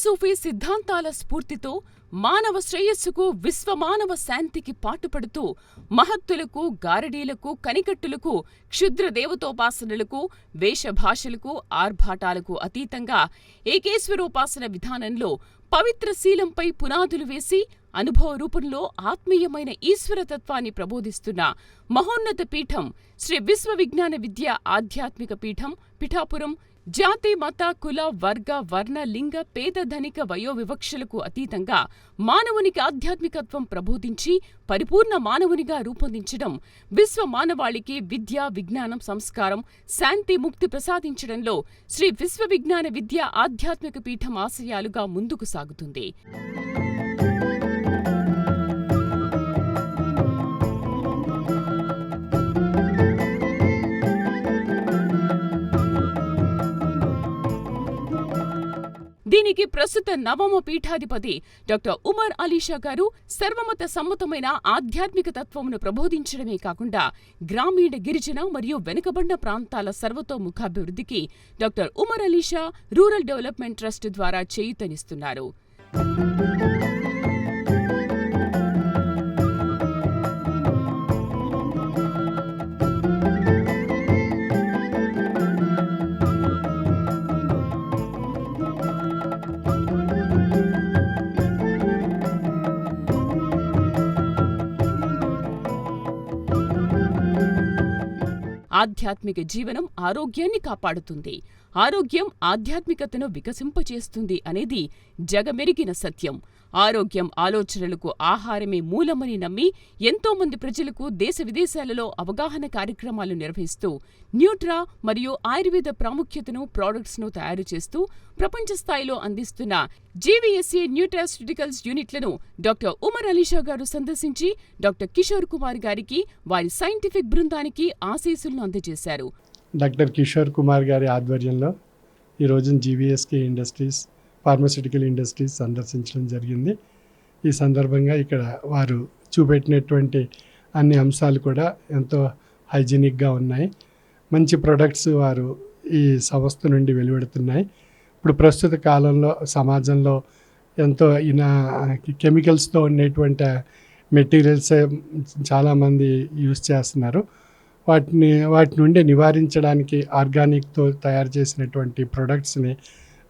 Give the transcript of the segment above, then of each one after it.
సూఫీ సిద్ధాంతాల స్ఫూర్తితో మానవ శ్రేయస్సుకు, విశ్వమానవ శాంతికి పాటుపడుతూ మహత్తులకు, గారడీలకు, కనికట్టులకు, క్షుద్ర దేవతోపాసనలకు, వేషభాషలకు, ఆర్భాటాలకు అతీతంగా ఏకేశ్వరోపాసన విధానంలో పవిత్ర శీలంపై పునాదులు వేసి అనుభవ రూపంలో ఆత్మీయమైన ఈశ్వరతత్వాన్ని ప్రబోధిస్తున్న మహోన్నత పీఠం శ్రీ విశ్వవిజ్ఞాన విద్య ఆధ్యాత్మిక పీఠం పిఠాపురం జాతి, మత, కుల, వర్గ, వర్ణ, లింగ, పేద, ధనిక, వయో వివక్షలకు అతీతంగా మానవునికి ఆధ్యాత్మికత్వం ప్రబోధించి పరిపూర్ణ మానవునిగా రూపొందించడం, విశ్వ మానవాళికి విద్య, విజ్ఞానం, సంస్కారం, శాంతి, ముక్తి ప్రసాదించడంలో శ్రీ విశ్వవిజ్ఞాన విద్య ఆధ్యాత్మిక పీఠం ఆశయాలుగా ముందుకు సాగుతుంది. దీనికి ప్రస్తుత నవమ పీఠాధిపతి డాక్టర్ ఉమర్ అలీషా గారు సర్వమత సమ్మతమైన ఆధ్యాత్మిక తత్వమును ప్రబోధించడమే కాకుండా గ్రామీణ, గిరిజన మరియు వెనుకబడిన ప్రాంతాల సర్వతోముఖాభివృద్ధికి doctor Umar Alisha rural development trust ద్వారా చేయూతనిస్తున్నారు. ఆధ్యాత్మిక జీవనం ఆరోగ్యాన్ని కాపాడుతుంది. ఆరోగ్యం ఆధ్యాత్మికతను వికసింపచేస్తుంది అనేది జగమెరిగిన సత్యం. ఆరోగ్యం ఆలోచనలకు ఆహారమే మూలమని నమ్మి ఎంతోమంది ప్రజలకు దేశ విదేశాలలో అవగాహన కార్యక్రమాలు నిర్వహిస్తూ న్యూట్రా మరియు ఆయుర్వేద ప్రాముఖ్యతను, ప్రాడక్ట్స్ను తయారు చేస్తూ ప్రపంచ స్థాయిలో అందిస్తున్న జీవీఎస్ఏ న్యూట్రాస్యూటికల్స్ యూనిట్లను డాక్టర్ ఉమర్ అలీషా గారు సందర్శించి డాక్టర్ కిషోర్ కుమార్ గారికి, వారి సైంటిఫిక్ బృందానికి ఆశీస్సులను అందజేశారు. డాక్టర్ కిషోర్ కుమార్ గారి ఆధ్వర్యంలో ఈరోజు జీవీఎస్కే ఇండస్ట్రీస్, ఫార్మాస్యూటికల్ ఇండస్ట్రీస్ సందర్శించడం జరిగింది. ఈ సందర్భంగా ఇక్కడ వారు చూపెట్టినటువంటి అన్ని అంశాలు కూడా ఎంతో హైజీనిక్గా ఉన్నాయి. మంచి ప్రొడక్ట్స్ వారు ఈ సంస్థ నుండి వెలువడుతున్నాయి. ఇప్పుడు ప్రస్తుత కాలంలో సమాజంలో ఎంతో కెమికల్స్తో ఉండేటువంటి మెటీరియల్స్ చాలామంది యూజ్ చేస్తున్నారు. వాటి నుండి నివారించడానికి ఆర్గానిక్తో తయారు చేసినటువంటి ప్రొడక్ట్స్ని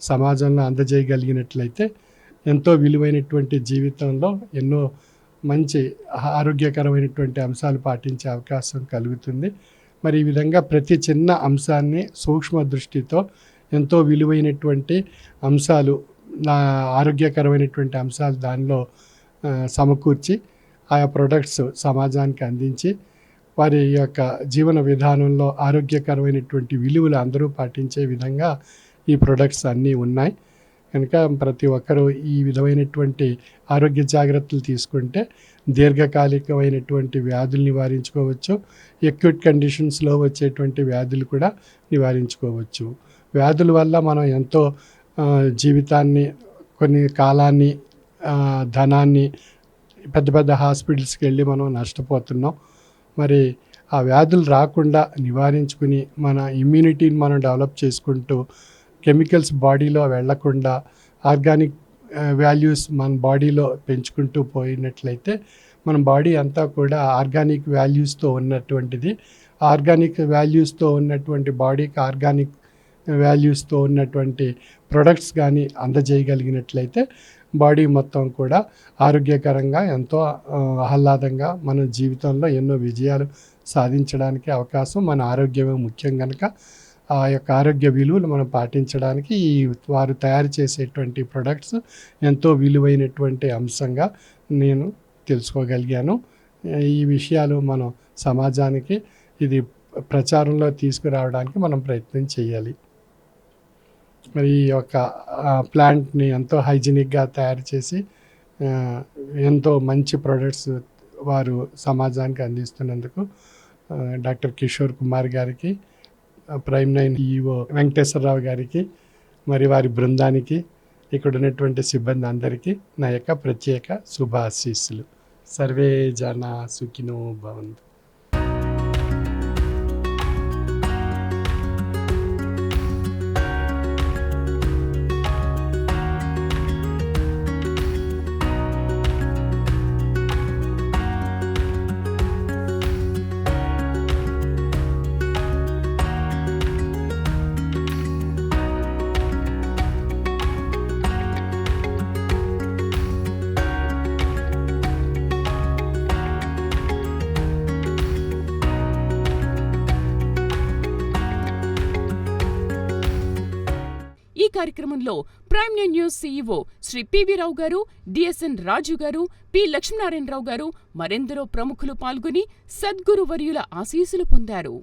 సమాజంలో అందజేయగలిగినట్లయితే ఎంతో విలువైనటువంటి జీవితంలో ఎన్నో మంచి ఆరోగ్యకరమైనటువంటి అంశాలు పాటించే అవకాశం కలుగుతుంది. మరి ఈ విధంగా ప్రతి చిన్న అంశాన్ని సూక్ష్మ దృష్టితో ఎంతో విలువైనటువంటి అంశాలు, ఆరోగ్యకరమైనటువంటి అంశాలు దానిలో సమకూర్చి ఆయా ప్రొడక్ట్స్ సమాజానికి అందించి వారి యొక్క జీవన విధానంలో ఆరోగ్యకరమైనటువంటి విలువలు అందరూ పాటించే విధంగా ఈ ప్రొడక్ట్స్ అన్నీ ఉన్నాయి. కనుక ప్రతి ఒక్కరూ ఈ విధమైనటువంటి ఆరోగ్య జాగ్రత్తలు తీసుకుంటే దీర్ఘకాలికమైనటువంటి వ్యాధులు నివారించుకోవచ్చు. ఎక్యూట్ కండిషన్స్లో వచ్చేటువంటి వ్యాధులు కూడా నివారించుకోవచ్చు. వ్యాధుల వల్ల మనం ఎంతో జీవితాన్ని, కొన్ని కాలాన్ని, ధనాన్ని పెద్ద పెద్ద హాస్పిటల్స్కి వెళ్ళి మనం నష్టపోతున్నాం. మరి ఆ వ్యాధులు రాకుండా నివారించుకుని మన ఇమ్యూనిటీని మనం డెవలప్ చేసుకుంటూ కెమికల్స్ బాడీలో వెళ్లకుండా ఆర్గానిక్ వాల్యూస్ మన బాడీలో పెంచుకుంటూ పోయినట్లయితే మన బాడీ అంతా కూడా ఆర్గానిక్ వాల్యూస్తో ఉన్నటువంటిది. ఆర్గానిక్ వాల్యూస్తో ఉన్నటువంటి బాడీకి ఆర్గానిక్ వాల్యూస్తో ఉన్నటువంటి ప్రొడక్ట్స్ కానీ అందజేయగలిగినట్లయితే బాడీ మొత్తం కూడా ఆరోగ్యకరంగా, ఎంతో ఆహ్లాదంగా మన జీవితంలో ఎన్నో విజయాలు సాధించడానికి అవకాశం. మన ఆరోగ్యమే ముఖ్యం కనుక ఆ యొక్క ఆరోగ్య విలువలు మనం పాటించడానికి వారు తయారు చేసేటువంటి ప్రొడక్ట్స్ ఎంతో విలువైనటువంటి అంశంగా నేను తెలుసుకోగలిగాను. ఈ విషయాలు మనం సమాజానికి ఇది ప్రచారంలో తీసుకురావడానికి మనం ప్రయత్నం చేయాలి. మరి ఈ యొక్క ప్లాంట్ని ఎంతో హైజీనిక్గా తయారు చేసి ఎంతో మంచి ప్రొడక్ట్స్ వారు సమాజానికి అందిస్తున్నందుకు డాక్టర్ కిషోర్ కుమార్ గారికి, ప్రైమ్ 9 ఈఓ వెంకటేశ్వరరావు గారికి, మరి వారి బృందానికి, ఇక్కడ ఉన్నటువంటి సిబ్బంది అందరికీ నా యొక్క ప్రత్యేక శుభాశీస్సులు. సర్వే జన సుఖినో భవంతు. ఈ కార్యక్రమంలో Prime Nine News CEO Shri PV Rao గారు, డిఎస్ఎన్ రాజు గారు, పి లక్ష్మీనారాయణరావు గారు, మరెందరో ప్రముఖులు పాల్గొని సద్గురు వర్యుల ఆశీస్సులు పొందారు.